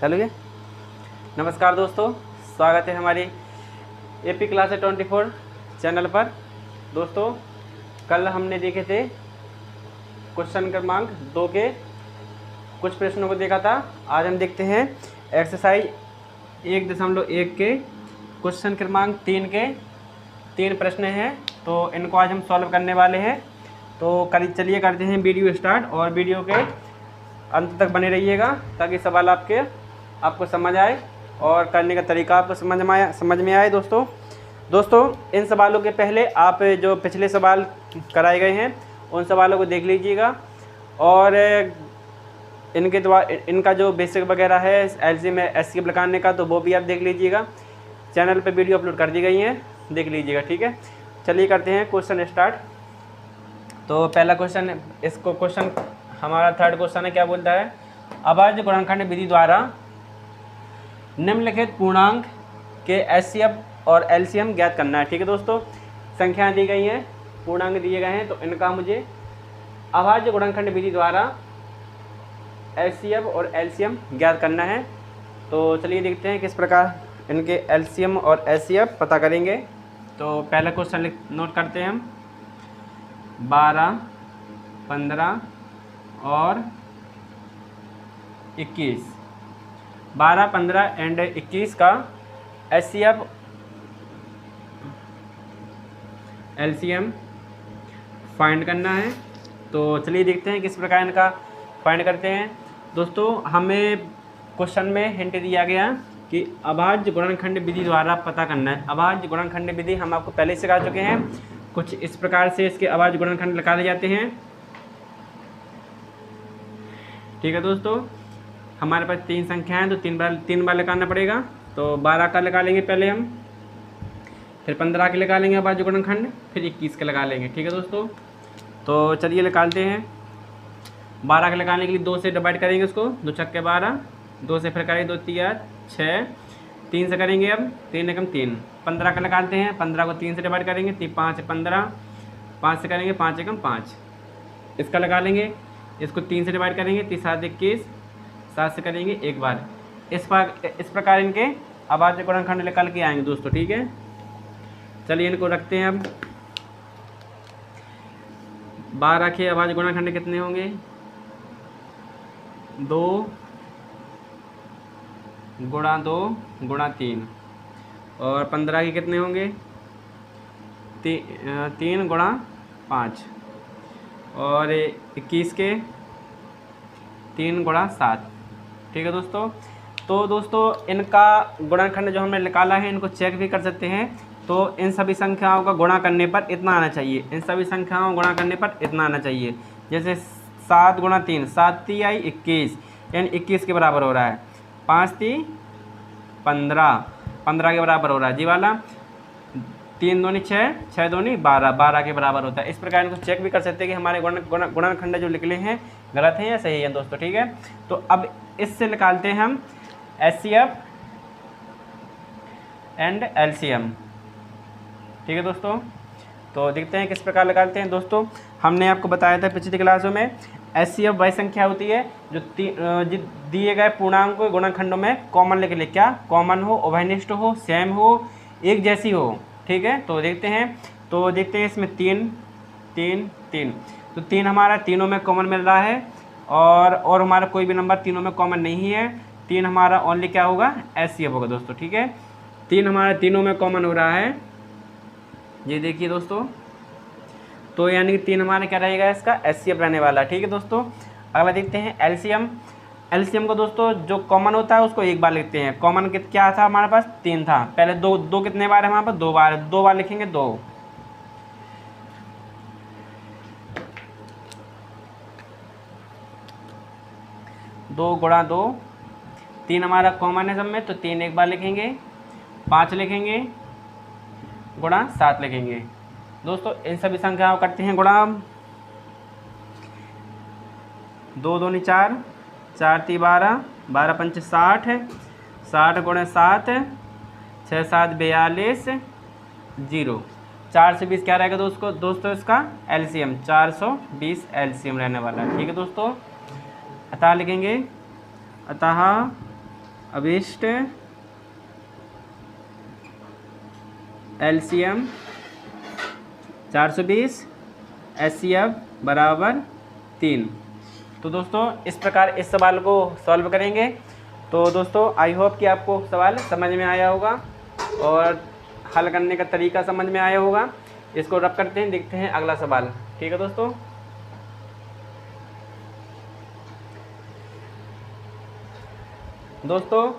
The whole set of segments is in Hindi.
चलोगे। नमस्कार दोस्तों, स्वागत है हमारी एपी क्लास 24 चैनल पर। दोस्तों, कल हमने देखे थे क्वेश्चन क्रमांक 2 के कुछ प्रश्नों को देखा था। आज हम देखते हैं एक्सरसाइज 1.1 के क्वेश्चन क्रमांक 3 के 3 प्रश्न हैं, तो इनको आज हम सॉल्व करने वाले हैं। तो चलिए करते हैं वीडियो स्टार्ट, और वीडियो के अंत तक बने रहिएगा ताकि सवाल आपको समझ आए और करने का तरीका आपको समझ में आए। दोस्तों इन सवालों के पहले आप जो पिछले सवाल कराए गए हैं उन सवालों को देख लीजिएगा, और इनके द्वारा इनका जो बेसिक वगैरह है एलसीएम में एचसीएफ लगाने का, तो वो भी आप देख लीजिएगा। चैनल पे वीडियो अपलोड कर दी गई हैं, देख लीजिएगा। ठीक है, चलिए करते हैं क्वेश्चन स्टार्ट। तो पहला क्वेश्चन, इसको क्वेश्चन हमारा थर्ड क्वेश्चन है। क्या बोलता है? अभाज्य गुणनखंड विधि द्वारा निम्नलिखित पूर्णांक के एचसीएफ और एलसीएम ज्ञात करना है। ठीक है दोस्तों, संख्याएं दी गई हैं, पूर्णांक दिए गए हैं, तो इनका मुझे अभाज्य गुणनखंड विधि द्वारा एचसीएफ और एलसीएम ज्ञात करना है। तो चलिए देखते हैं किस प्रकार इनके एलसीएम और एचसीएफ पता करेंगे। तो पहला क्वेश्चन नोट करते हैं हम। 12, 15 और 21, 12, 15 एंड 21 का एचसीएफ एलसीएम फाइंड करना है। तो चलिए देखते हैं किस प्रकार इनका फाइंड करते हैं। दोस्तों, हमें क्वेश्चन में हिंट दिया गया कि अभाज्य गुणनखंड विधि द्वारा पता करना है। अभाज्य गुणनखंड विधि हम आपको पहले सिखा चुके हैं। कुछ इस प्रकार से इसके अभाज्य गुणनखंड निकाले जाते हैं। ठीक है दोस्तों, हमारे पास 3 संख्याएं, तो 3 बार लगाना पड़ेगा। तो 12 का लगा लेंगे पहले हम, फिर 15 के लगा लेंगे अभाज्य गुणनखंड, फिर 21 के लगा लेंगे। ठीक है दोस्तों, तो चलिए निकालते हैं। 12 के लगाने के लिए 2 से डिवाइड करेंगे उसको, 2 छक्के 12, 2 से फिर करेंगे 2 3 6, 3 से करेंगे अब 3 एकम 3। 15 का लगाते हैं, 15 को 3 से डिवाइड करेंगे, 5 15, 5 से करेंगे 5 एकम 5। इसका लगा लेंगे, इसको 3 से डिवाइड करेंगे, 3 7 21, 7 से करेंगे एक बार। इस प्रकार इनके अभाज्य गुणनखंड निकल के आएंगे दोस्तों। ठीक है, चलिए इनको रखते हैं अब। 12 के अभाज्य गुणनखंड कितने होंगे? 2 गुणा 2 गुणा 3, और 15 के कितने होंगे? 3 गुणा 5, और 21 के 3 गुणा 7। ठीक है दोस्तों, तो दोस्तों इनका गुणनखंड जो हमने निकाला है इनको चेक भी कर सकते हैं। तो इन सभी संख्याओं का गुणा करने पर इतना आना चाहिए, इन सभी संख्याओं को गुणा करने पर इतना आना चाहिए। जैसे 7 गुणा 3, 7 3 आई 21, यानी 21 के बराबर हो रहा है। 5 3 15, 15 के बराबर हो रहा है जी वाला। 3 दूनी 6, 6 दूनी 12, 12 के बराबर होता है। इस प्रकार इनको चेक भी कर सकते हैं कि हमारे गुणनखंड जो निकले हैं गलत हैं या सही है दोस्तों। ठीक है, तो अब इससे निकालते हैं हम एचसीएफ एंड एलसीएम। ठीक है दोस्तों, तो देखते हैं किस प्रकार निकालते हैं। दोस्तों, हमने आपको बताया था पिछली क्लासों में एचसीएफ वही संख्या होती है जो दिए गए पूर्णांक को गुणनखंडों में कॉमन लेके ले, क्या कॉमन हो, उभयनिष्ठ हो, सेम हो, एक जैसी हो। ठीक है, तो देखते हैं इसमें 3 3 3, तो 3 हमारा तीनों में कॉमन मिल रहा है, और हमारा कोई भी नंबर तीनों में कॉमन नहीं है। 3 हमारा ओनली क्या होगा? एचसीएफ होगा दोस्तों। ठीक है, 3 हमारा तीनों में कॉमन हो रहा है, ये देखिए दोस्तों। तो यानी कि 3 हमारा क्या रहेगा? इसका एचसीएफ रहने वाला। ठीक है दोस्तों, अगला देखते हैं एलसीएम। एलसीएम को दोस्तों जो कॉमन होता है उसको एक बार लिखते हैं। कॉमन क्या था हमारे पास? 3 था। पहले 2 कितने बार है हमारे पास? 2 बार। 2 बार लिखेंगे, 2 2 गुणा 2, 3 हमारा कॉमन है सब में, तो 3 एक बार लिखेंगे, 5 लिखेंगे, गुणा 7 लिखेंगे। दोस्तों इन सभी संख्याओं करते हैं गुणा। 2 दूनी 4, 4 3 12, 12 पंच 60, 60 गुणे 7, 6 7 42, 0। 4 से 20 क्या रहेगा दोस्तों इसका एलसीएम 420 एलसीएम रहने वाला है। ठीक है दोस्तों, अतः लिखेंगे, अतः अभिष्ट LCM 420, HCF बराबर 3। तो दोस्तों इस प्रकार इस सवाल को सॉल्व करेंगे। तो दोस्तों आई होप कि आपको सवाल समझ में आया होगा और हल करने का तरीका समझ में आया होगा। इसको रब करते हैं, देखते हैं अगला सवाल। ठीक है दोस्तों,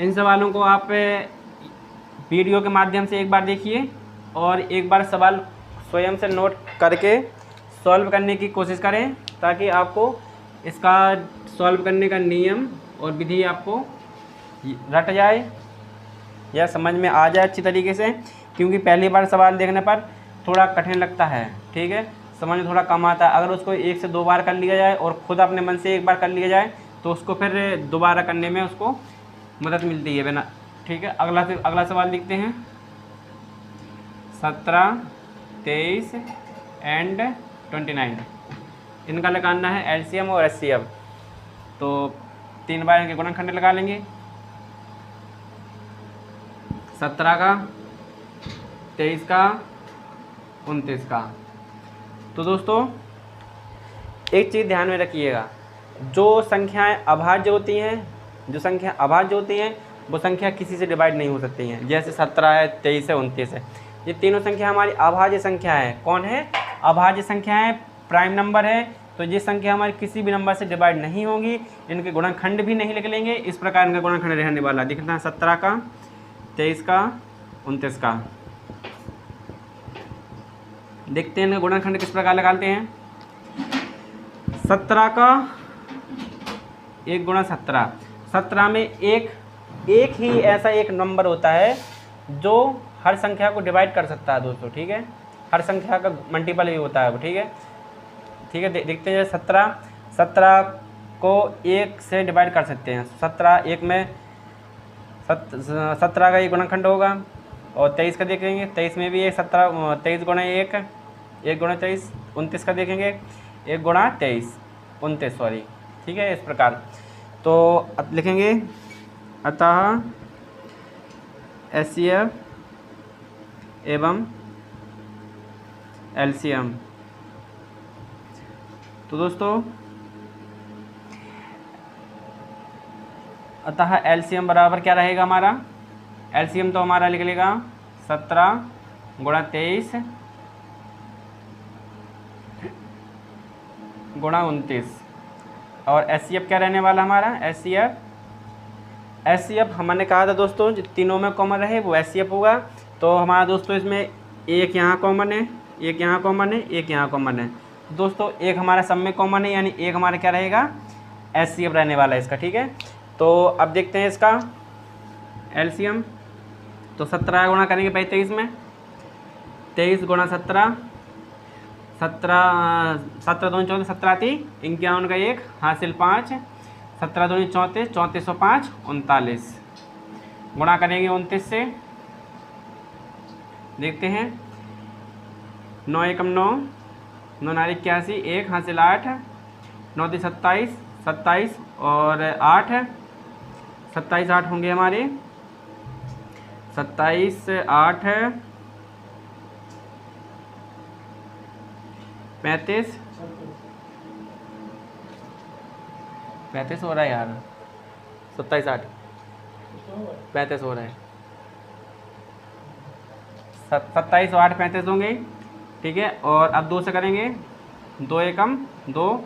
इन सवालों को आप वीडियो के माध्यम से एक बार देखिए और एक बार सवाल स्वयं से नोट करके सॉल्व करने की कोशिश करें, ताकि आपको इसका सॉल्व करने का नियम और विधि आपको रट जाए या समझ में आ जाए अच्छी तरीके से। क्योंकि पहली बार सवाल देखने पर थोड़ा कठिन लगता है, ठीक है, समझ में थोड़ा कम आता है। अगर उसको 1 से 2 बार कर लिया जाए और ख़ुद अपने मन से एक बार कर लिया जाए तो उसको फिर दोबारा करने में उसको मदद मिलती है बिना। ठीक है, अगला सवाल देखते हैं। 17, 23 एंड 29 इनका लगाना है LCM और HCF। तो 3 बार इनके गुणनखंड लगा लेंगे, 17 का, 23 का, 29 का। तो दोस्तों एक चीज़ ध्यान में रखिएगा, जो संख्याएं अभाज्य होती हैं, वो संख्या किसी से डिवाइड नहीं हो सकती हैं। जैसे 17 है, 23 है, 29 है, ये तीनों संख्या हमारी अभाज्य संख्या है। कौन है? अभाज्य संख्या है, प्राइम नंबर है। तो ये संख्या हमारी किसी भी नंबर से डिवाइड नहीं होगी, इनके गुणनखंड भी नहीं लिख लेंगे। इस प्रकार इनका गुणनखंड रहने वाला दिखता है 17 का, 23 का, 29 का। देखते हैं इनका गुणनखंड किस प्रकार लगाते हैं। 17 का 1 गुणा 17, 17 में एक ही ऐसा एक नंबर होता है जो हर संख्या को डिवाइड कर सकता है दोस्तों। ठीक है, हर संख्या का मल्टीपल ही होता है वो। ठीक है, देखते हैं 17 को 1 से डिवाइड कर सकते हैं। 17 1 में 17 का ये गुणनखंड होगा। और 23 का देखेंगे, 23 में भी 23 गुणा 1 गुणा 23, 29 का देखेंगे 1 गुणा 23 29 सॉरी। ठीक है, इस प्रकार तो अब लिखेंगे अतः HCF एवं LCM। तो दोस्तों अतः LCM बराबर क्या रहेगा हमारा? LCM तो हमारा लिख लेगा 17 गुणा 23 गुणा 29। और HCF क्या रहने वाला हमारा? HCF हमने कहा था दोस्तों तीनों में कॉमन रहे वो HCF होगा। तो हमारा दोस्तों इसमें एक यहाँ कॉमन है, एक यहाँ कॉमन है, एक यहाँ कॉमन है। दोस्तों एक हमारा सब में कॉमन है, यानी एक हमारा क्या रहेगा? HCF रहने वाला है इसका। ठीक है, तो अब देखते हैं इसका LCM। तो 17 गुणा करेंगे भाई 23 में, 23 गुणा 17, 17 दूनी 34, 17 थी 51 का 1 हासिल 5, 17 दूनी 34, 34 सौ 5 39 गुणा करेंगे 29 से। देखते हैं 9 एकम 9, 9 नारी 81, 1 हासिल 8, 9 दी 27, 27 और 8, 27 8 होंगे हमारे, 27 8 35 हो रहा है यार, 27 8 35 हो रहा है, 27 और 8 35 होंगे। ठीक है, और अब 2 से करेंगे, 2 एकम 2,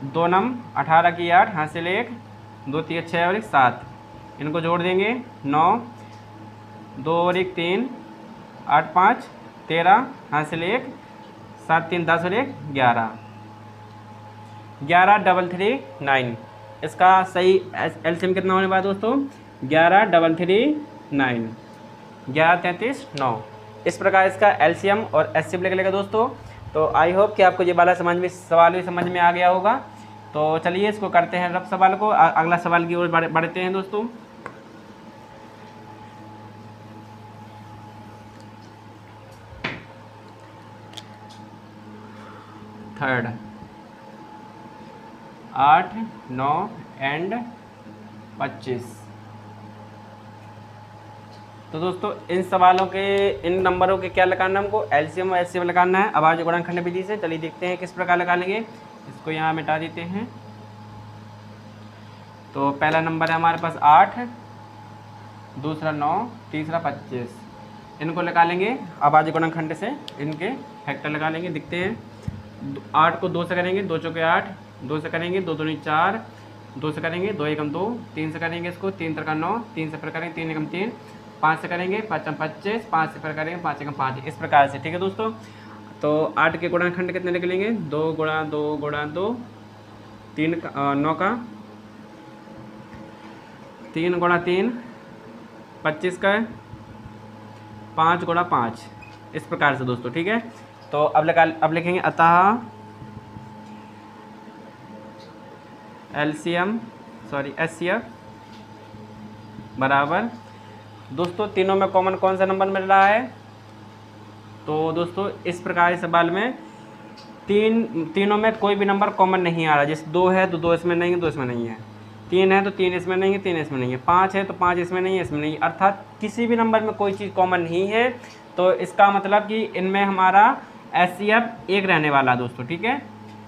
2 नम 18 की 8 हासिल 1, 2 3 6 और 1 7, इनको जोड़ देंगे 9, 2 और 1 3, 8 5 13 हासिल 1, 7 3 10 और 1 11, 11 3 3 9। इसका सही LCM कितना होने वाला दोस्तों? 11 3 3 9, 11 33 9। इस प्रकार इसका LCM और HCF लिख लेगा दोस्तों। तो आई होप कि आपको ये वाला सवाल भी समझ में आ गया होगा। तो चलिए इसको करते हैं रब सवाल को, अगला सवाल की ओर बढ़ते हैं दोस्तों। Third 8 9 and 25। तो दोस्तों इन सवालों के, इन नंबरों के क्या लगाना है हमको, एलसीएम और एचसीएफ लगाना है अभाज्य गुणनखंड विधि से। चलिए देखते हैं किस प्रकार लगा लेंगे। इसको यहाँ मिटा देते हैं। तो पहला नंबर है हमारे पास 8, दूसरा 9, तीसरा 25। इनको लगा लेंगे अभाज्य गुणनखंड से, इनके फैक्टर लगा लेंगे। दिखते हैं 8 को 2 से करेंगे, 2 चौके 8, 2 से करेंगे 2 दूनी 4, 2 से करेंगे 2 एकम 2, 3 से करेंगे इसको 3 त्रिका 9, 3 से फिर करेंगे 3 एकम 3, 5 से करेंगे 5 एकम 25, 5 से फिर करेंगे 5 एकम 5। इस प्रकार से, ठीक है दोस्तों। तो 8 के गुणनखंड कितने लिख लेंगे, 2 गुणा 2 गुणा 2, 3 9 का 3 गुणा 3 25 का 5 गुणा 5। इस प्रकार से दोस्तों, ठीक है। तो अब लिखेंगे अतः एचसीएफ बराबर, दोस्तों तीनों में कॉमन कौन सा नंबर मिल रहा है। तो दोस्तों इस प्रकार के सवाल में तीनों में कोई भी नंबर कॉमन नहीं आ रहा। जैसे 2 है तो 2 इसमें नहीं है, 2 इसमें नहीं है। 3 है तो 3 इसमें नहीं है, 3 इसमें नहीं है। 5 है तो 5 इसमें नहीं है, इसमें नहीं है। अर्थात किसी भी नंबर में कोई चीज़ कॉमन नहीं है। तो इसका मतलब कि इनमें हमारा एचसीएफ 1 रहने वाला है दोस्तों, ठीक है।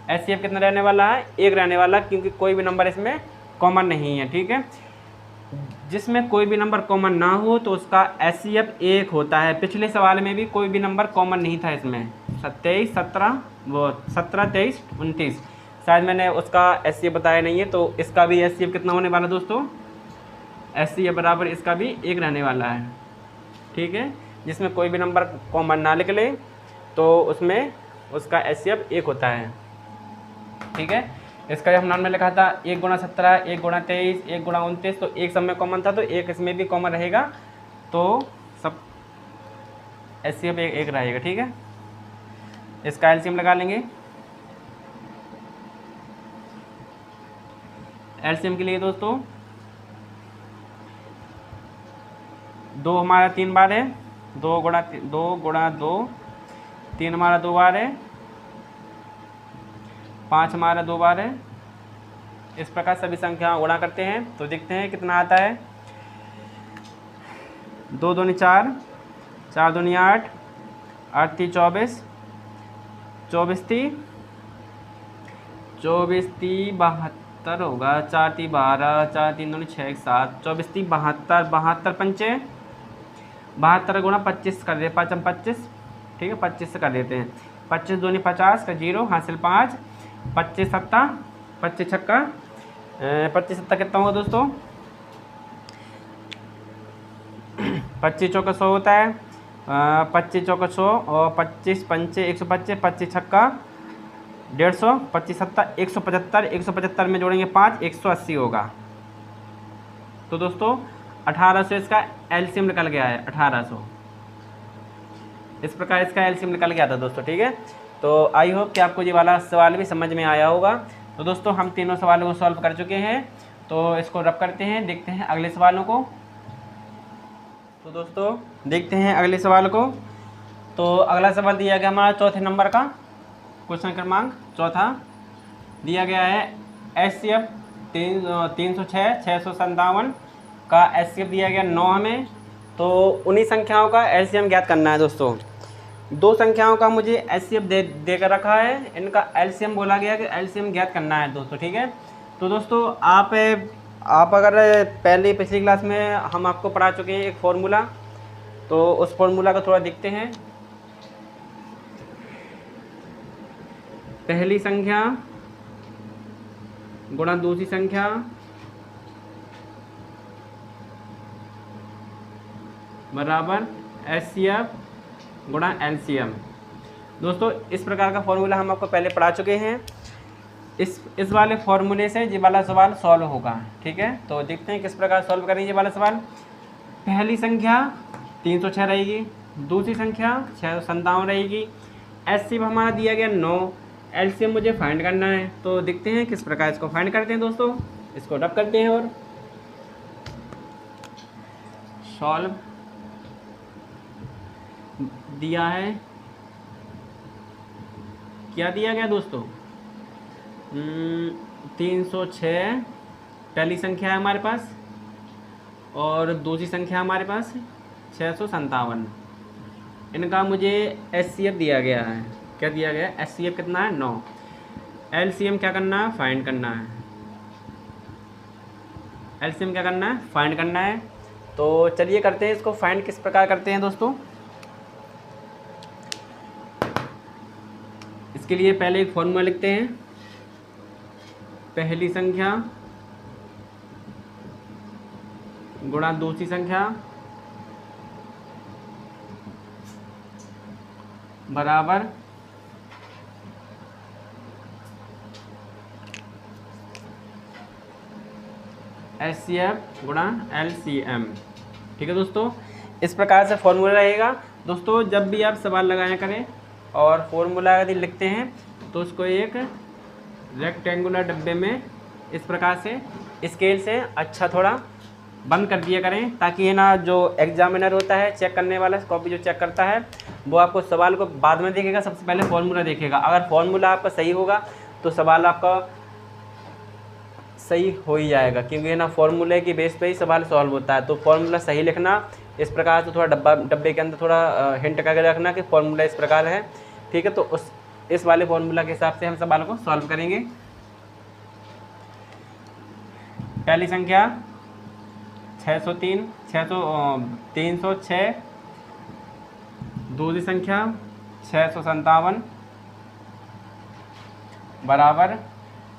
एचसीएफ कितना रहने वाला है, 1 रहने वाला, क्योंकि कोई भी नंबर इसमें कॉमन नहीं है, ठीक है। जिसमें कोई भी नंबर कॉमन ना हो तो उसका एचसीएफ 1 होता है। पिछले सवाल में भी कोई भी नंबर कॉमन नहीं था इसमें, 23 17 23 29, शायद मैंने उसका एचसीएफ बताया नहीं है। तो इसका भी एचसीएफ कितना होने वाला दोस्तों, एचसीएफ बराबर इसका भी 1 रहने वाला है, ठीक है। जिसमें कोई भी नंबर कॉमन ना निकले तो उसमें उसका एचसीएफ 1 होता है, ठीक है। इसका हम नाम में लिखा था 1 गुणा 17, 1 गुणा 23, 1 गुणा 29। तो 1 सब में कॉमन था तो 1 इसमें भी कॉमन रहेगा, तो सब एचसीएफ 1 रहेगा, ठीक है। इसका एलसीएम लगा लेंगे। एलसीएम के लिए दोस्तों 2 हमारा 3 बार है, 2 गुणा 2, 3 हमारा 2 बार है, 5 हमारा 2 बार है। इस प्रकार सभी संख्या गुणा करते हैं तो देखते हैं कितना आता है। 2 दूनी 4, 4 दूनी 8, 8 ती 24, 24 ती 72 होगा, 4 ती 12, 4 3 दूनी 6 7, 24 ती 72, 72 पंचे 72 गुणा 25 कर देते, 5 25, ठीक है। 25 से कर देते हैं। 25 दूनी 50 का 0 हासिल 5, 25 सत्ता 25 छक्का 25 सत्ता कितना होगा दोस्तों, 25 चौका 100 होता है, 25 चौका 100 और 25 पंचे 125, 25 छक्का 150, 25 सत्ता 175, 175 में जोड़ेंगे 5, 180 होगा। तो दोस्तों 1800 इसका एलसीएम निकल गया है, 1800। इस प्रकार इसका एलसीएम निकल गया था दोस्तों, ठीक है। तो आई होप कि आपको ये वाला सवाल भी समझ में आया होगा। तो दोस्तों हम तीनों सवालों को सॉल्व कर चुके हैं, तो इसको रब करते हैं, देखते हैं अगले सवालों को। तो दोस्तों देखते हैं अगले सवाल को। तो अगला सवाल दिया गया हमारा चौथे नंबर का, क्वेश्चन क्रमांक चौथा दिया गया है। एचसीएफ 306 657 का एचसीएफ दिया गया 9 हमें। तो उन्हीं संख्याओं का एलसीएम ज्ञात करना है दोस्तों। 2 संख्याओं का मुझे एचसीएफ दे कर रखा है, इनका एलसीएम बोला गया कि एलसीएम ज्ञात करना है दोस्तों, ठीक है। तो दोस्तों आप अगर पिछली क्लास में हम आपको पढ़ा चुके हैं एक फॉर्मूला, तो उस फॉर्मूला को थोड़ा देखते हैं। पहली संख्या गुणा दूसरी संख्या बराबर एचसीएफ गुणा एलसीएम। दोस्तों इस प्रकार का फॉर्मूला हम आपको पहले पढ़ा चुके हैं। इस वाले फॉर्मूले से ये वाला सवाल सॉल्व होगा, ठीक है। तो देखते हैं किस प्रकार सॉल्व करेंगे ये वाला सवाल। पहली संख्या 306 रहेगी, दूसरी संख्या 657 रहेगी, एचसीएफ हमारा दिया गया 9, एलसीएम मुझे फाइंड करना है। तो देखते हैं किस प्रकार इसको फाइंड करते हैं दोस्तों। इसको रब करते हैं और सॉल्व दिया है, क्या दिया गया दोस्तों, 306 पहली संख्या है हमारे पास, और दूसरी संख्या हमारे पास 657। इनका मुझे HCF दिया गया है। क्या दिया गया है? HCF कितना है? 9। LCM क्या करना है? फाइंड करना है। LCM क्या करना है? फाइंड करना है। तो चलिए करते हैं इसको फाइंड। किस प्रकार करते हैं दोस्तों? इसके लिए पहले एक फॉर्मूला लिखते हैं। पहली संख्या गुणा दूसरी संख्या बराबर HCF गुणा LCM। ठीक है दोस्तों, इस प्रकार से फॉर्मूला रहेगा। दोस्तों जब भी आप सवाल लगाया करें और फॉर्मूला यदि लिखते हैं तो उसको एक रेक्टेंगुलर डब्बे में इस प्रकार से स्केल से अच्छा थोड़ा बंद कर दिया करें, ताकि ये ना जो एग्जामिनर होता है, चेक करने वाला कॉपी जो चेक करता है, वो आपको सवाल को बाद में देखेगा, सबसे पहले फॉर्मूला देखेगा। अगर फॉर्मूला आपका सही होगा तो सवाल आपका सही हो ही जाएगा, क्योंकि ना फॉर्मूले की बेस पे ही सवाल सॉल्व होता है। तो फॉर्मूला सही लिखना, इस प्रकार से थोड़ा डब्बे के अंदर थोड़ा हिंट करके रखना कि फॉर्मूला इस प्रकार है। ठीक है, तो इस वाले फॉर्मूला के हिसाब से हम सवाल को सॉल्व करेंगे। पहली संख्या 306, दूसरी संख्या 657 बराबर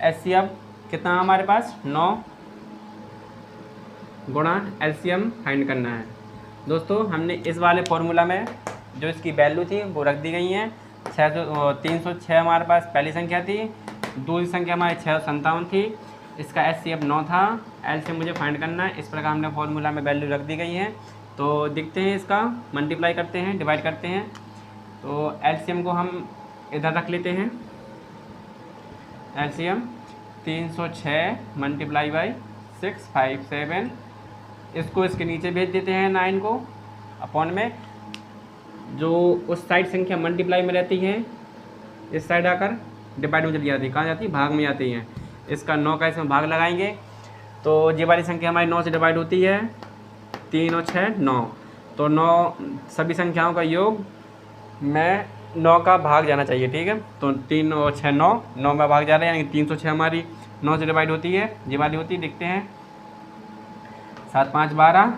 HCF कितना हमारे पास? 9 गुणा LCM फाइंड करना है। दोस्तों हमने इस वाले फॉर्मूला में जो इसकी वैल्यू थी वो रख दी गई हैं। 306 हमारे पास पहली संख्या थी, दूसरी संख्या हमारी 657 थी, इसका HCF 9 था, LCM मुझे फाइंड करना है। इस प्रकार हमने फॉर्मूला में वैल्यू रख दी गई है। तो देखते हैं, इसका मल्टीप्लाई करते हैं, डिवाइड करते हैं। तो LCM को हम इधर रख लेते हैं। LCM 306 मल्टीप्लाई बाई 657, इसको इसके नीचे भेज देते हैं 9 को अपॉन में, जो उस साइड संख्या मल्टीप्लाई में रहती है इस साइड आकर डिवाइड में चली जाती है। कहाँ जाती है? भाग में जाती है। इसका 9 का इसमें भाग लगाएंगे तो ये वाली संख्या हमारी 9 से डिवाइड होती है। 3 और 6 9, तो 9 सभी संख्याओं का योग में 9 का भाग जाना चाहिए। ठीक है, तो 3 और 6 9 में भाग जा रहा है, यानी 306 हमारी 9 से डिवाइड होती है। ये वाली होती है, देखते हैं। 7 5 12,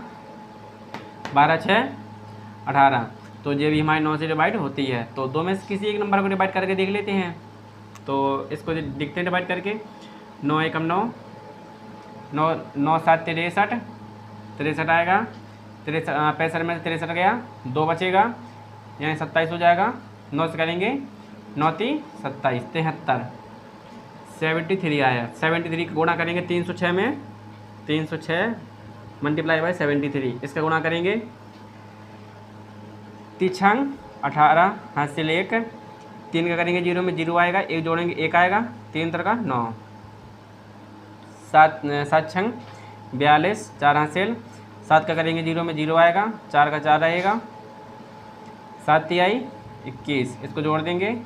12 6 18, तो ये भी हमारी 9 से डिवाइड होती है। तो दो में से किसी एक नंबर को डिवाइड करके देख लेते हैं। तो इसको देखते हैं डिवाइड करके। 9 1 9, 9 7 63 आएगा। 65 में से 63 गया, 2 बचेगा, यानी 27 हो जाएगा। 9 से करेंगे 9 3 27, 73, 73 आया। 73 का गुणा करेंगे 306 में, 306 मल्टीप्लाई बाई 73, इसका गुणा करेंगे 3 18, हासिल 1, 3 का करेंगे 0 में 0 आएगा, 1 जोड़ेंगे 1 आएगा, 3 3 का 9, 7 6 42, 4 हासिल, 7 का करेंगे 0 में 0 आएगा, 4 का 4 रहेगा, 7 तिहाई 21, इसको जोड़ देंगे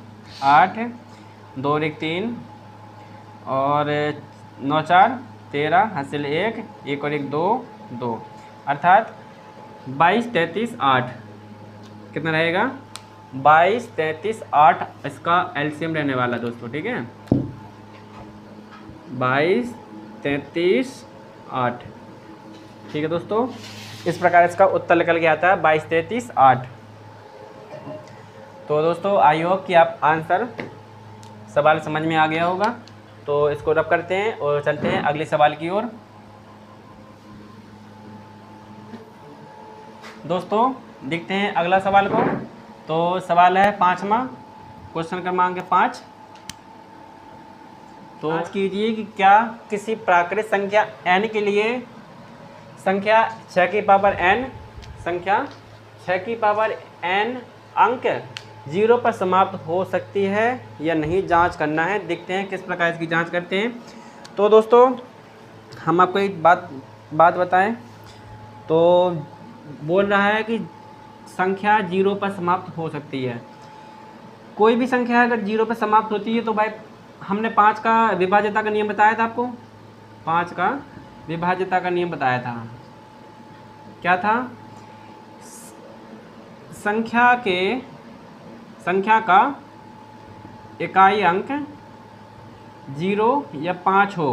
8, 2 और 1 3, और 9 4 13, हासिल 1, 1 और 1 2 2, अर्थात 22 33 8 कितना रहेगा? 22 33 8 इसका LCM रहने वाला दोस्तों। ठीक है, 22 33 8। ठीक है दोस्तों, इस प्रकार इसका उत्तर निकल के आता है 22 33 8। तो दोस्तों आई होप कि आप आंसर सवाल समझ में आ गया होगा। तो इसको रब करते हैं और चलते हैं अगले सवाल की ओर। दोस्तों देखते हैं अगला सवाल को। तो सवाल है 5वां, क्वेश्चन क्रमांक 5। तो कीजिए कि क्या किसी प्राकृत संख्या n के लिए संख्या 6 की पावर n अंक 0 पर समाप्त हो सकती है या नहीं, जांच करना है। देखते हैं किस प्रकार इसकी जांच करते हैं। तो दोस्तों हम आपको एक बात बताएं, तो बोल रहा है कि संख्या 0 पर समाप्त हो सकती है। कोई भी संख्या अगर 0 पर समाप्त होती है तो भाई हमने 5 का विभाज्यता का नियम बताया था आपको, 5 का विभाज्यता का नियम बताया था। क्या था, संख्या का इकाई अंक 0 या 5 हो,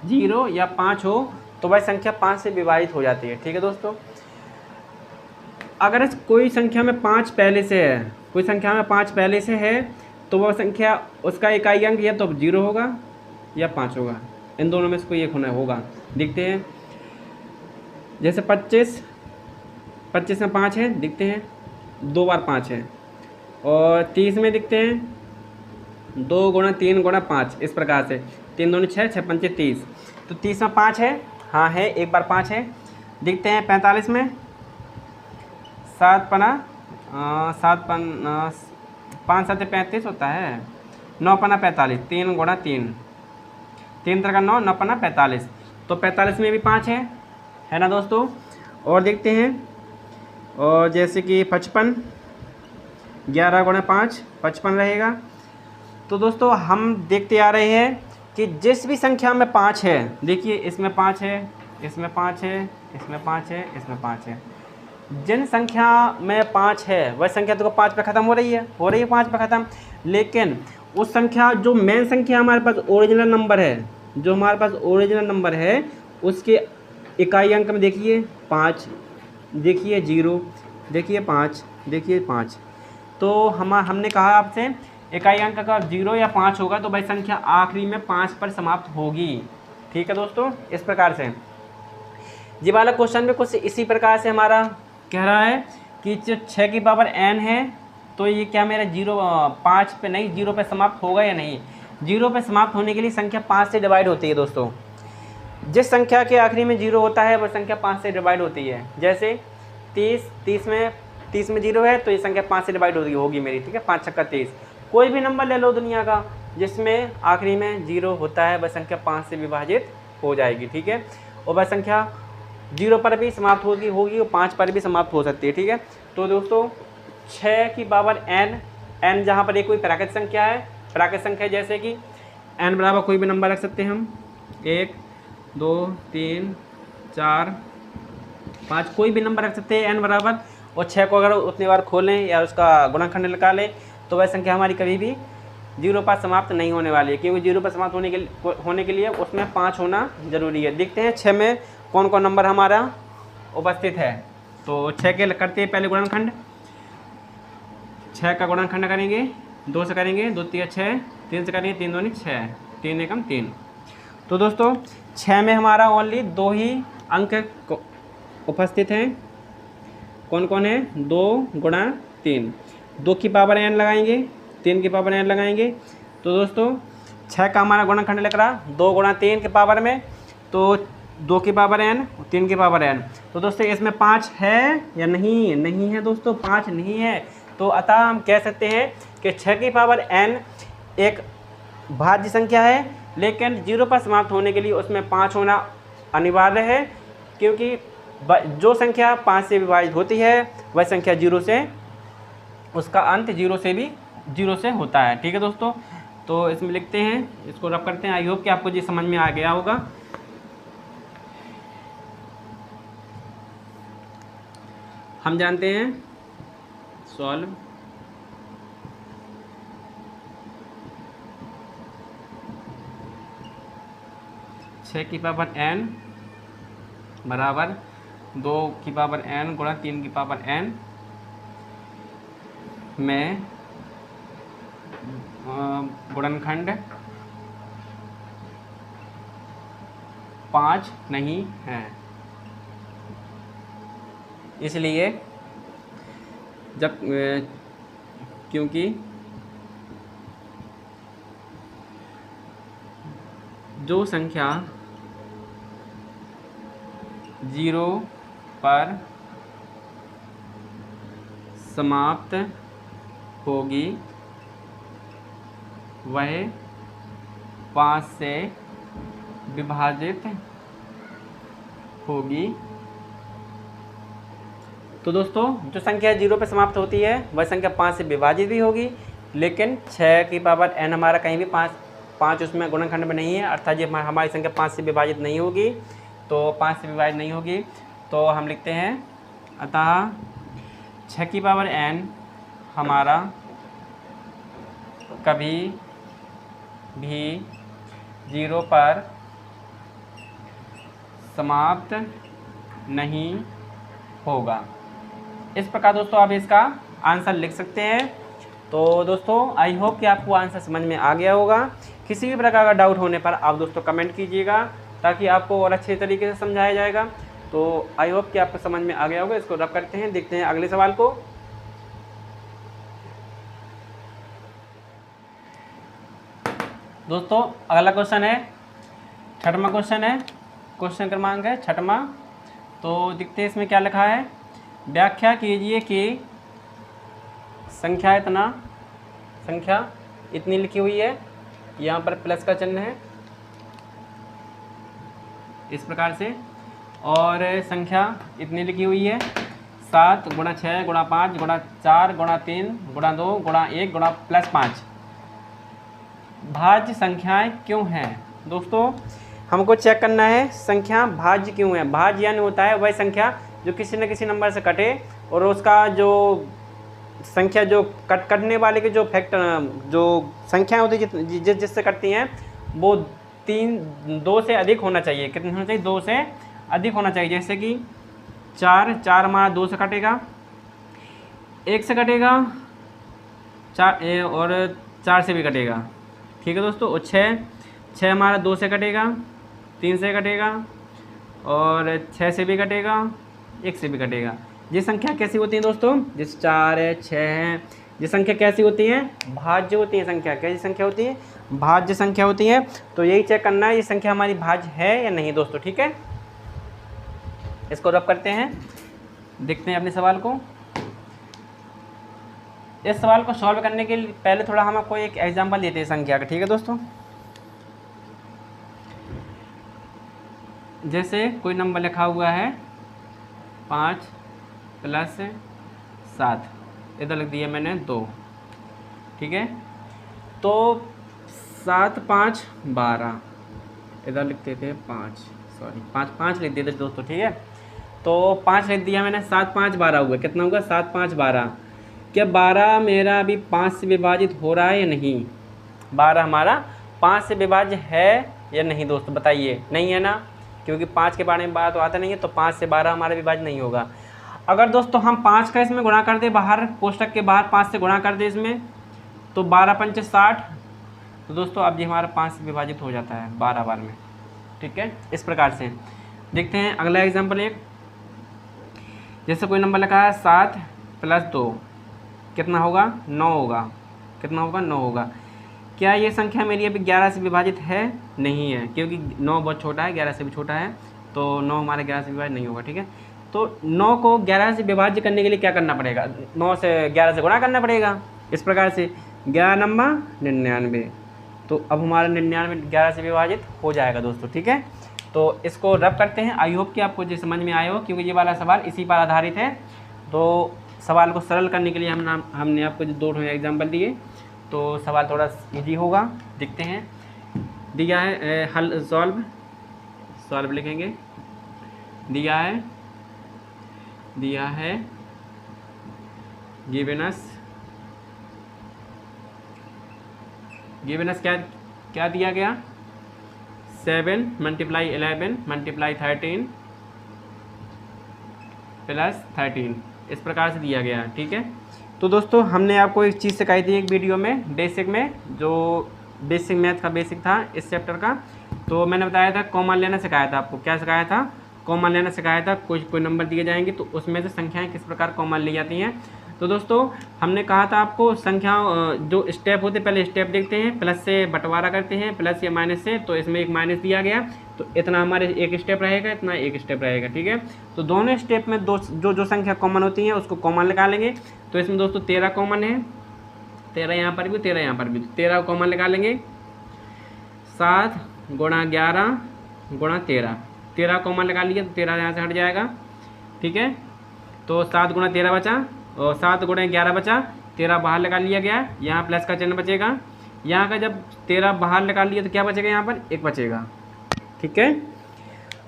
0 या 5 हो तो वह संख्या 5 से विभाजित हो जाती है। ठीक है दोस्तों, अगर कोई संख्या में 5 पहले से है, कोई संख्या में 5 पहले से है तो वह संख्या, उसका इकाई अंक या तो 0 होगा या 5 होगा, इन दोनों में से कोई एक होगा। देखते हैं, जैसे 25 में 5 है, दिखते हैं 2 बार 5 है, और 30 में दिखते हैं 2 गुणा 3 गुणा 5, इस प्रकार से 3 दूनी 6, 6 पंचे 30, तो 30 में 5 है, हाँ है, एक बार 5 है। दिखते हैं 45 में 7 पना 5 7 35 होता है, 9 पना 45, 3 गुणा 3, 3 तरह का 9, 9 पना 45, तो 45 में भी 5 है ना दोस्तों। और देखते हैं, और जैसे कि 55, 11 गुणा 5 55 रहेगा। तो दोस्तों हम देखते आ रहे हैं कि जिस भी संख्या में 5 है, देखिए इसमें 5 है, इसमें 5 है, इसमें 5 है, इसमें 5 है, जिन संख्या में 5 है वह संख्या तो 5 पे ख़त्म हो रही है 5 पे ख़त्म, लेकिन उस संख्या जो मेन संख्या हमारे पास ओरिजिनल नंबर है, जो हमारे पास ओरिजिनल नंबर है, उसके इकाई अंक में देखिए 5, देखिए 0, देखिए 5, देखिए 5, तो हमने कहा आपसे इकाई अंक का 0 या 5 होगा तो वह संख्या आखिरी में 5 पर समाप्त होगी। ठीक है दोस्तों, इस प्रकार से ये वाला क्वेश्चन में कुछ इसी प्रकार से हमारा कह रहा है कि जो 6 की पावर n है तो ये क्या मेरा 5 पे नहीं 0 पे समाप्त होगा या नहीं। 0 पे समाप्त होने के लिए संख्या 5 से डिवाइड होती है दोस्तों, जिस संख्या के आखिरी में 0 होता है वह संख्या 5 से डिवाइड होती है। जैसे 30 में 0 है तो ये संख्या 5 से डिवाइड होगी मेरी। ठीक है, 5 छक्का 30, कोई भी नंबर ले लो दुनिया का जिसमें आखिरी में 0 होता है वह संख्या 5 से विभाजित हो जाएगी। ठीक है, और वह संख्या 0 पर भी समाप्त होगी और 5 पर भी समाप्त हो सकती है। ठीक है, तो दोस्तों 6 की पावर n जहाँ पर एक कोई प्राकृत संख्या है, प्राकृत संख्या जैसे कि n बराबर कोई भी नंबर रख सकते हैं हम, 1 2 3 4 5, कोई भी नंबर रख सकते हैं n बराबर, और 6 को अगर उतनी बार खोलें या उसका गुणनखंड निकालें तो वह संख्या हमारी कभी भी 0 पर समाप्त नहीं होने वाली है, क्योंकि 0 पर समाप्त होने के लिए उसमें 5 होना जरूरी है। देखते हैं 6 में कौन कौन नंबर हमारा उपस्थित है। तो 6 के करते हैं पहले गुणनखंड, 6 का गुणनखंड करेंगे, 2 से करेंगे, 2 3 6, 3 से करेंगे, 3 दूनी 6, 3 एकम 3। तो दोस्तों 6 में हमारा ओनली 2 ही अंक उपस्थित हैं, कौन कौन है, 2 गुणा 3, 2 की पावर n लगाएंगे, 3 की पावर n लगाएंगे। तो दोस्तों 6 का हमारा गुणनखंड लग रहा 2 गुणा 3 के पावर में, तो 2 की पावर n, 3 की पावर n। तो दोस्तों इसमें 5 है या नहीं, नहीं है दोस्तों, 5 नहीं है। तो अतः हम कह सकते हैं कि 6 की पावर n एक भाज्य संख्या है, लेकिन 0 पर समाप्त होने के लिए उसमें 5 होना अनिवार्य है, क्योंकि जो संख्या 5 से विभाजित होती है वह संख्या 0 से, उसका अंत 0 से होता है। ठीक है दोस्तों, तो इसमें लिखते हैं, इसको रब करते हैं। आई होप कि आपको ये समझ में आ गया होगा। हम जानते हैं सॉल्व छः की पावर n बराबर 2 की पावर n गुणा 3 की पावर n में गुणनखंड 5 नहीं है, इसलिए क्योंकि जो संख्या 0 पर समाप्त होगी वह 5 से विभाजित होगी। तो दोस्तों जो संख्या 0 पर समाप्त होती है वह संख्या 5 से विभाजित भी होगी, लेकिन 6 की पावर n हमारा कहीं भी 5 उसमें गुणनखंड में नहीं है, अर्थात ये हमारी संख्या 5 से विभाजित नहीं होगी। तो 5 से विभाजित नहीं होगी तो हम लिखते हैं अतः 6 की पावर n हमारा कभी भी 0 पर समाप्त नहीं होगा। इस प्रकार दोस्तों आप इसका आंसर लिख सकते हैं। तो दोस्तों आई होप कि आपको आंसर समझ में आ गया होगा। किसी भी प्रकार का डाउट होने पर आप दोस्तों कमेंट कीजिएगा ताकि आपको और अच्छे तरीके से समझाया जाएगा। तो आई होप कि आपको समझ में आ गया होगा। इसको रब करते हैं, देखते हैं अगले सवाल को। दोस्तों अगला क्वेश्चन है, छठवां क्वेश्चन है, क्वेश्चन क्रमांक है छठवां। तो देखते हैं इसमें क्या लिखा है। व्याख्या कीजिए कि संख्या इतनी लिखी हुई है, यहाँ पर प्लस का चिन्ह है इस प्रकार से, और संख्या इतनी लिखी हुई है 7 गुणा 6 गुणा 5 गुणा 4 गुणा 3 गुणा 2 गुणा 1 गुणा प्लस 5 भाज्य संख्याएं क्यों हैं। दोस्तों हमको चेक करना है संख्या भाज्य क्यों है। भाज्य यानी होता है वह संख्या जो किसी न किसी नंबर से कटे और उसका जो संख्या जो कटने वाले के जो फैक्टर जो संख्याएं होती है जिससे कटती हैं वो 2 से अधिक होना चाहिए। कितना होना चाहिए? 2 से अधिक होना चाहिए। जैसे कि 4 हमारा 2 से कटेगा, 1 से कटेगा, 4 और 4 से भी कटेगा। ठीक है दोस्तों। और 6 हमारा 2 से कटेगा, 3 से कटेगा और 6 से भी कटेगा, 1 से भी कटेगा। ये संख्या कैसी होती है दोस्तों? जैसे 4 है, 6 है, ये संख्या कैसी होती है? भाज्य होती है। संख्या कैसी संख्या होती है? भाज्य संख्या होती है। तो यही चेक करना है ये संख्या हमारी भाज्य है या नहीं दोस्तों। ठीक है, इसको रब करते हैं, देखते हैं अपने सवाल को। इस सवाल को सॉल्व करने के लिए पहले थोड़ा हम आपको एक एग्जांपल देते हैं संख्या का। ठीक है दोस्तों, जैसे कोई नंबर लिखा हुआ है 5 + 7, इधर लिख दिया मैंने 2। ठीक है, तो 7 5 12, इधर लिखते थे 5 लिख देते दोस्तों। ठीक है, तो 5 लिख दिया मैंने, 7 5 12 हुआ। कितना होगा? 7 5 12। क्या 12 मेरा अभी 5 से विभाजित हो रहा है या नहीं? 12 हमारा 5 से विभाज्य है या नहीं दोस्तों? बताइए। नहीं है ना, क्योंकि 5 के बारे में बात तो आता नहीं है, तो 5 से 12 हमारा विभाज्य नहीं होगा। अगर दोस्तों हम 5 का इसमें गुणा कर दे, बाहर कोष्टक के बाहर 5 से गुणा कर दे इसमें, तो 12 पंचे 60, तो दोस्तों अब ये हमारा 5 से विभाजित हो जाता है 12 बार में। ठीक है, इस प्रकार से देखते हैं अगला एग्जाम्पल एक। जैसे कोई नंबर लिखा है 7 + 2, कितना होगा? 9 होगा। कितना होगा? 9 होगा। क्या ये संख्या मेरी अभी 11 से विभाजित है? नहीं है, क्योंकि 9 बहुत छोटा है, 11 से भी छोटा है, तो 9 हमारे 11 से विभाजित नहीं होगा। ठीक है, तो 9 को 11 से विभाज्य करने के लिए क्या करना पड़ेगा? 9 से 11 से गुणा करना पड़ेगा। इस प्रकार से 11 नंबर 99, तो अब हमारा 99 11 से विभाजित हो जाएगा दोस्तों। ठीक है, तो इसको रब करते हैं। आई होप कि आपको ये समझ में आया हो, क्योंकि ये वाला सवाल इसी पर आधारित है। तो सवाल को सरल करने के लिए हमने आपको जो 2 एग्जाम्पल दिए, तो सवाल थोड़ा इजी होगा। देखते हैं, दिया है हल सॉल्व लिखेंगे। दिया है गिवेनस क्या दिया गया? 7 × 11 × 13 + 13, इस प्रकार से दिया गया। ठीक है, तो दोस्तों हमने आपको एक चीज़ सिखाई थी एक वीडियो में, बेसिक में, जो बेसिक मैथ का बेसिक था इस चैप्टर का। तो मैंने बताया था कॉमन लेना सिखाया था आपको। क्या सिखाया था? कॉमन लेना सिखाया था। कोई नंबर दिए जाएंगे तो उसमें से संख्याएं किस प्रकार कॉमन ली जाती हैं। तो दोस्तों हमने कहा था आपको संख्या जो स्टेप होते हैं, पहले स्टेप देखते हैं, प्लस से बंटवारा करते हैं, प्लस या माइनस से। तो इसमें एक माइनस दिया गया, तो इतना हमारे एक स्टेप रहेगा, इतना एक स्टेप रहेगा। ठीक है, तो दोनों स्टेप में जो संख्या कॉमन होती हैं उसको कॉमन निकालेंगे। तो इसमें दोस्तों 13 कॉमन है, 13 यहाँ पर भी, 13 यहाँ पर भी, 13 कॉमन निकालेंगे। 7 × 11 × 13, 13 कॉमन लगा लिया तो 13 यहाँ से हट जाएगा। ठीक है, तो 7 × 13 बचा और 7 × 11 बचा, 13 बाहर लगा लिया गया, यहाँ प्लस का चिन्ह बचेगा। यहाँ का जब 13 बाहर लगा लिया तो क्या बचेगा? यहाँ पर 1 बचेगा। ठीक है,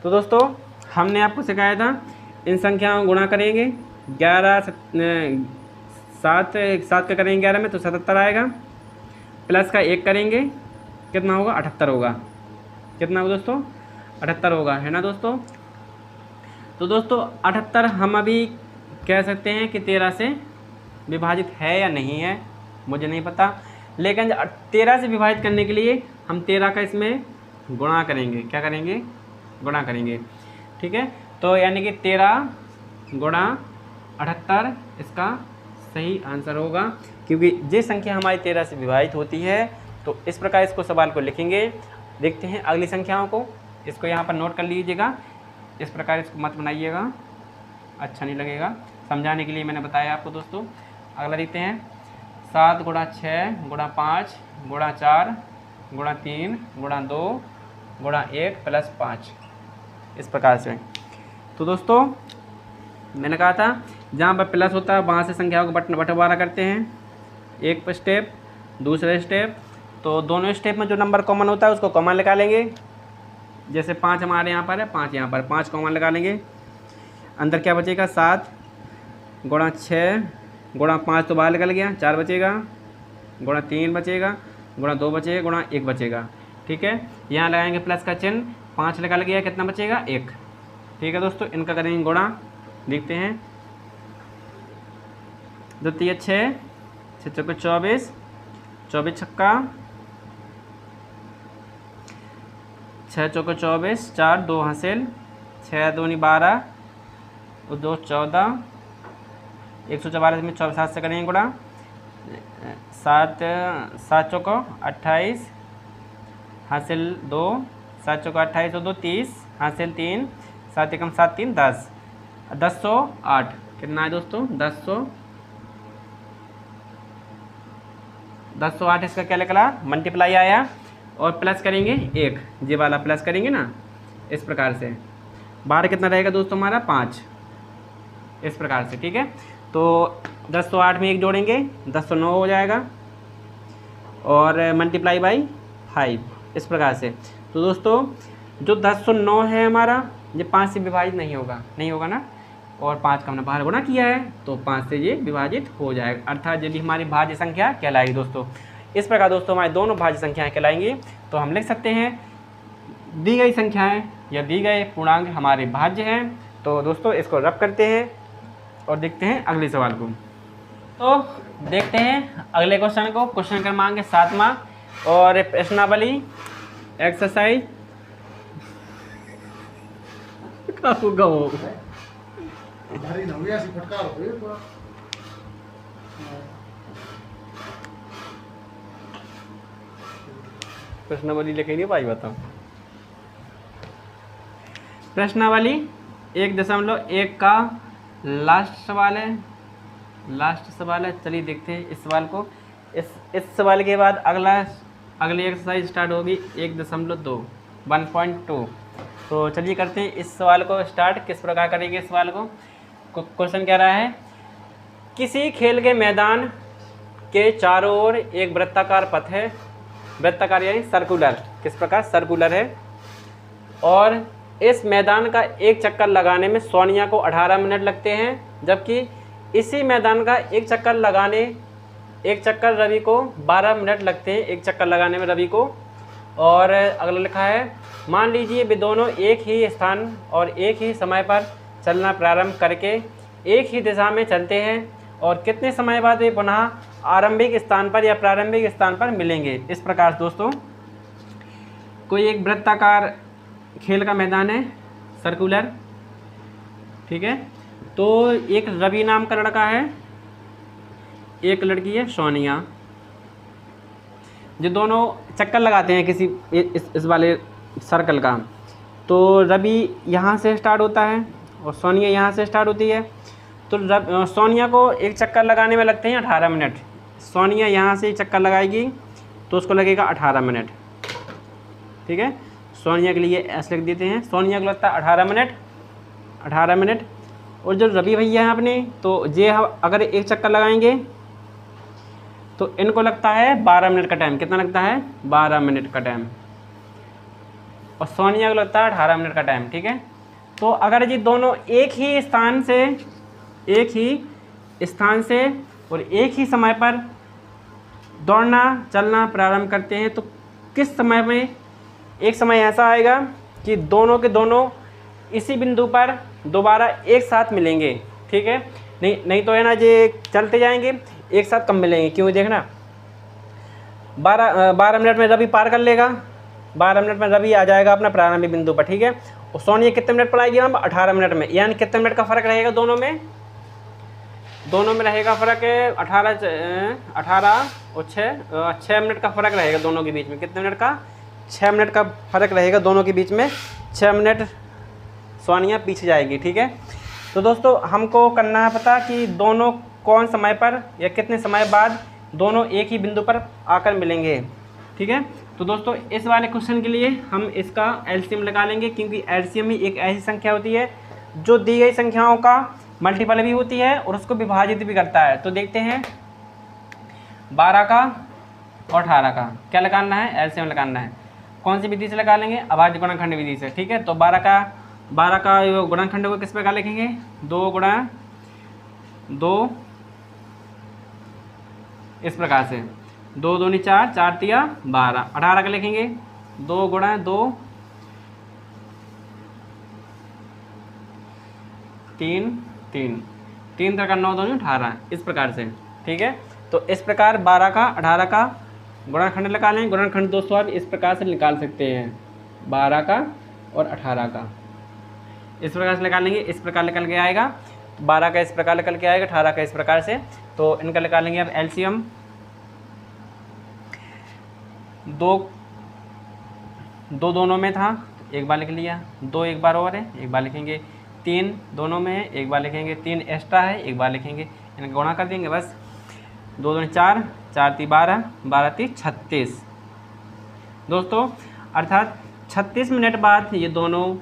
तो दोस्तों हमने आपको सिखाया था इन संख्याओं को गुणा करेंगे 7 का करेंगे 11 में तो 77 आएगा, प्लस का 1 करेंगे कितना होगा 78 होगा। कितना होगा दोस्तों 78 होगा, है ना दोस्तों। तो दोस्तों 78 हम अभी कह सकते हैं कि 13 से विभाजित है या नहीं है, मुझे नहीं पता, लेकिन 13 से विभाजित करने के लिए हम 13 का इसमें गुणा करेंगे। क्या करेंगे गुणा करेंगे, ठीक है। तो यानी कि 13 गुणा 78 इसका सही आंसर होगा, क्योंकि जिस संख्या हमारी 13 से विभाजित होती है तो इस प्रकार इसको सवाल को लिखेंगे। देखते हैं अगली संख्याओं को, इसको यहाँ पर नोट कर लीजिएगा, इस प्रकार इसको मत बनाइएगा, अच्छा नहीं लगेगा, समझाने के लिए मैंने बताया आपको दोस्तों। अगला देखते हैं 7 गुणा 6 गुणा 5 गुणा 4 गुणा 3 गुणा 2 गुणा 1 प्लस 5, इस प्रकार से। तो दोस्तों मैंने कहा था जहाँ पर प्लस होता है वहाँ से संख्याओं को बंटवारा करते हैं, एक स्टेप दूसरे स्टेप, तो दोनों स्टेप में जो नंबर कॉमन होता है उसको कॉमन निकालेंगे। जैसे 5 हमारे यहाँ पर है, 5 यहाँ पर, 5 कॉमन निकालेंगे, अंदर क्या बचेगा 7 गुणा 6 गुणा 5 तो बाहर निकल गया, 4 बचेगा, गुणा 3 बचेगा, गुणा 2 बचेगा, गुणा 1 बचेगा, ठीक है। यहाँ लगाएंगे प्लस का चिन्ह, 5 निकल गया, कितना बचेगा 1, ठीक है दोस्तों। इनका करेंगे गुणा, देखते हैं 2 3 6 6 चौके 24 24 छक्का 6 चौके 24 4 2 हासिल 6 दूनी 12 और 2 14 144 में 7 से करेंगे गुणा, 7 चौको 28 हासिल 2 7 चौको 28 और 2 30 हासिल 3 7 एकम 7 3 10 1008 कितना है दोस्तों 1008 इसका क्या निकला मल्टीप्लाई आया, और प्लस करेंगे 1, ये वाला प्लस करेंगे ना इस प्रकार से, बाहर कितना रहेगा दोस्तों हमारा 5, इस प्रकार से, ठीक है। तो 1008 में 1 जोड़ेंगे 1009 हो जाएगा, और मल्टीप्लाई बाई 5, इस प्रकार से। तो दोस्तों जो 1009 है हमारा ये 5 से विभाजित नहीं होगा ना, और 5 का हमने बाहर गुणा किया है तो 5 से ये विभाजित हो जाएगा, अर्थात यदि हमारी भाज्य संख्या कहलाएगी दोस्तों। इस प्रकार दोस्तों हमारी दोनों भाज्य संख्याएं कहलाएंगी। तो हम लिख सकते हैं दी गई संख्याएं या दी गए पूर्णांक हमारे भाज्य हैं। तो दोस्तों इसको रब करते हैं और देखते हैं अगले सवाल को। तो देखते हैं अगले क्वेश्चन को, क्वेश्चन क्रमांक 7वां और प्रश्नावली एक्सरसाइज प्रश्नावली लेके नहीं पाई, बताओ। प्रश्नावली 1.1 का लास्ट सवाल है, चलिए देखते हैं इस सवाल को। इस सवाल के बाद अगली एक्सरसाइज स्टार्ट होगी 1.2 1.2। तो चलिए करते हैं इस सवाल को स्टार्ट। किस प्रकार करेंगे इस सवाल को। क्वेश्चन कह रहा है किसी खेल के मैदान के चारों ओर एक वृत्ताकार पथ है, वृत्ताकार यानी सर्कुलर, किस प्रकार सर्कुलर है, और इस मैदान का एक चक्कर लगाने में सोनिया को 18 मिनट लगते हैं, जबकि इसी मैदान का एक चक्कर रवि को 12 मिनट लगते हैं, एक चक्कर लगाने में रवि को। और अगला लिखा है मान लीजिए वे दोनों एक ही स्थान और एक ही समय पर चलना प्रारंभ करके एक ही दिशा में चलते हैं, और कितने समय बाद वे पुनः आरंभिक स्थान पर या प्रारंभिक स्थान पर मिलेंगे। इस प्रकार दोस्तों कोई एक वृत्ताकार खेल का मैदान है सर्कुलर, ठीक है। तो एक रवि नाम का लड़का है, एक लड़की है सोनिया, जो दोनों चक्कर लगाते हैं किसी इस वाले सर्कल का। तो रवि यहाँ से स्टार्ट होता है और सोनिया यहाँ से स्टार्ट होती है। तो सोनिया को एक चक्कर लगाने में लगते हैं 18 मिनट। सोनिया यहाँ से चक्कर लगाएगी तो उसको लगेगा 18 मिनट, ठीक है। सोनिया के लिए ऐसे लिख देते हैं, सोनिया को लगता है 18 मिनट। और जो रवि भैया हैं अपने, तो ये अगर एक चक्कर लगाएंगे तो इनको लगता है 12 मिनट का टाइम। कितना लगता है 12 मिनट का टाइम, और सोनिया को लगता है 18 मिनट का टाइम, ठीक है। तो अगर जी दोनों एक ही स्थान से और एक ही समय पर दौड़ना चलना प्रारंभ करते हैं तो किस समय में एक समय ऐसा आएगा कि दोनों के दोनों इसी बिंदु पर दोबारा एक साथ मिलेंगे। ठीक है, नहीं तो है ना जी चलते जाएंगे एक साथ कब मिलेंगे, क्यों देखना 12 मिनट में रवि पार कर लेगा, 12 मिनट में रवि आ जाएगा अपना प्रारंभिक बिंदु पर। ठीक है, और सोनिया कितने मिनट पर आएगी हम 18 मिनट में, यानी कितने मिनट का फ़र्क रहेगा दोनों में रहेगा फ़र्क 18 और 6 मिनट का फ़र्क रहेगा दोनों के बीच में। कितने मिनट का 6 मिनट का फ़र्क रहेगा दोनों के बीच में, 6 मिनट सोनिया पीछे जाएगी। ठीक है, तो दोस्तों हमको करना है पता कि दोनों कौन समय पर या कितने समय बाद दोनों एक ही बिंदु पर आकर मिलेंगे। ठीक है, तो दोस्तों इस वाले क्वेश्चन के लिए हम इसका एलसीएम लगा लेंगे, क्योंकि एलसीएम ही एक ऐसी संख्या होती है जो दी गई संख्याओं का मल्टीपल भी होती है और उसको विभाजित भी करता है। तो देखते हैं 12 का और 18 का क्या लगाना है, एलसीएम लगाना है। कौन सी विधि से लगा लेंगे, अभाज्य गुणनखंड विधि से। ठीक है, तो 12 का गुणनखंड को किस प्रकार लिखेंगे, 2 गुणा 2 इस प्रकार से, 2 दूनी 4, 4 तिया 12। 18 का लिखेंगे 2 गुणा 2 3 3 3 का 9 दूनी 18 इस प्रकार से। ठीक है, तो इस प्रकार 12 का 18 का गुणनखंड निकालें। गुणनखंड दोस्तों आप इस प्रकार से निकाल सकते हैं, 12 का और 18 का इस प्रकार से निकालेंगे, इस प्रकार निकल के आएगा। 12 का इस प्रकार निकल के आएगा, 18 का इस प्रकार से। तो इनका निकालेंगे अब एलसीएम। 2 दोनों में था, एक बार लिख लिया, 2 एक बार और है, एक बार लिखेंगे। 3 दोनों में है, एक बार लिखेंगे। 3 एक्स्ट्रा है, एक बार लिखेंगे। इनका गुणा कर देंगे बस, 2 दूनी 4, 4 ती 12, 12 ती 36 दोस्तों, अर्थात 36 मिनट बाद ये दोनों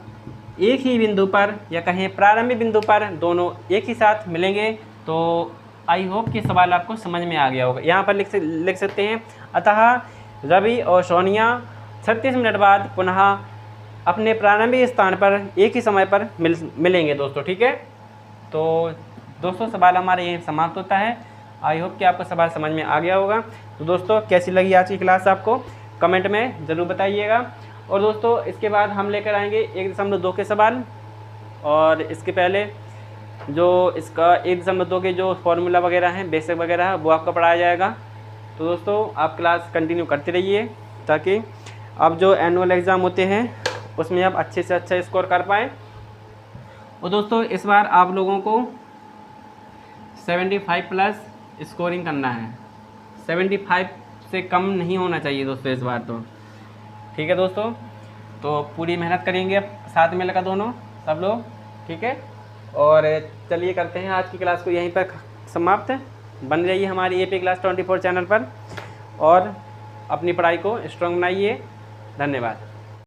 एक ही बिंदु पर या कहें प्रारंभिक बिंदु पर दोनों एक ही साथ मिलेंगे। तो आई होप कि सवाल आपको समझ में आ गया होगा। यहाँ पर लिख सकते हैं, अतः रवि और सोनिया 36 मिनट बाद पुनः अपने प्रारंभिक स्थान पर एक ही समय पर मिलेंगे दोस्तों। ठीक है, तो दोस्तों सवाल हमारा यही समाप्त होता है। आई होप कि आपको सवाल समझ में आ गया होगा। तो दोस्तों कैसी लगी आज की क्लास आपको कमेंट में ज़रूर बताइएगा। और दोस्तों इसके बाद हम लेकर आएंगे 1.2 के सवाल, और इसके पहले जो इसका 1.2 के जो फॉर्मूला वगैरह हैं, बेसिक वगैरह है, वो आपको पढ़ाया जाएगा। तो दोस्तों आप क्लास कंटिन्यू करते रहिए, ताकि अब जो एनुअल एग्ज़ाम होते हैं उसमें आप अच्छे से अच्छा स्कोर कर पाएँ। और दोस्तों इस बार आप लोगों को 75 प्लस स्कोरिंग करना है, 75 से कम नहीं होना चाहिए दोस्तों इस बार तो। ठीक है दोस्तों, तो पूरी मेहनत करेंगे अब साथ में लगा दोनों सब लोग। ठीक है, और चलिए करते हैं आज की क्लास को यहीं पर समाप्त। बन रहिए हमारी एपी क्लास 24 चैनल पर और अपनी पढ़ाई को स्ट्रॉन्ग बनाइए। धन्यवाद।